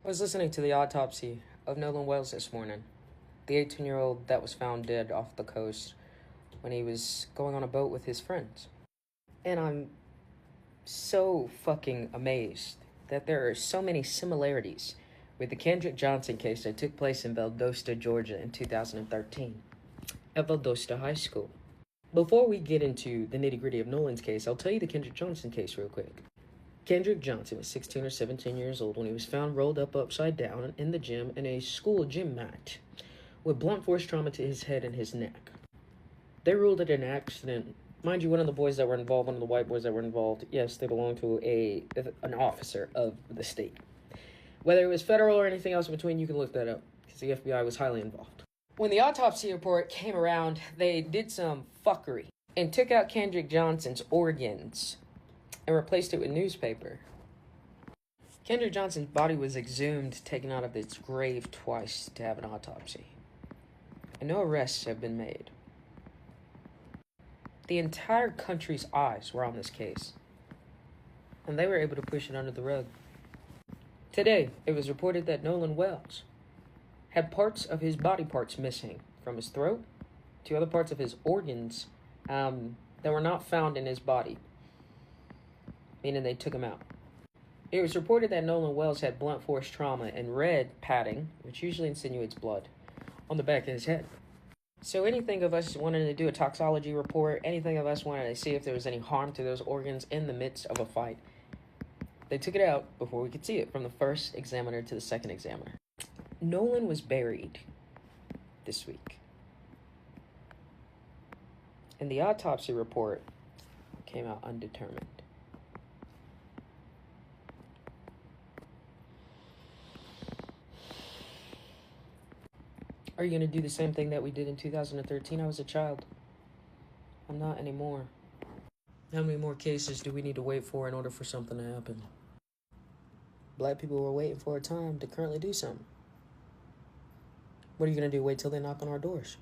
I was listening to the autopsy of Nolan Wells this morning, the 18-year-old that was found dead off the coast when he was going on a boat with his friends. And I'm so fucking amazed that there are so many similarities with the Kendrick Johnson case that took place in Valdosta, Georgia in 2013 at Valdosta High School. Before we get into the nitty-gritty of Nolan's case, I'll tell you the Kendrick Johnson case real quick. Kendrick Johnson was 16 or 17 years old when he was found rolled up upside down in the gym in a school gym mat with blunt force trauma to his head and his neck. They ruled it an accident. Mind you, one of the boys that were involved, one of the white boys that were involved, yes, they belong to an officer of the state. Whether it was federal or anything else in between, you can look that up, because the FBI was highly involved. When the autopsy report came around, they did some fuckery and took out Kendrick Johnson's organs and replaced it with newspaper. Kendrick Johnson's body was exhumed, taken out of its grave twice to have an autopsy. And no arrests have been made. The entire country's eyes were on this case, and they were able to push it under the rug. Today, it was reported that Nolan Wells had parts of his body parts missing from his throat to other parts of his organs that were not found in his body, meaning they took him out. It was reported that Nolan Wells had blunt force trauma and red padding, which usually insinuates blood, on the back of his head. So anything of us wanted to do a toxology report, anything of us wanted to see if there was any harm to those organs in the midst of a fight, they took it out before we could see it, from the first examiner to the second examiner. Nolan was buried this week, and the autopsy report came out undetermined. Are you going to do the same thing that we did in 2013? I was a child. I'm not anymore. How many more cases do we need to wait for in order for something to happen? Black people were waiting for a time to currently do something. What are you going to do? Wait till they knock on our doors?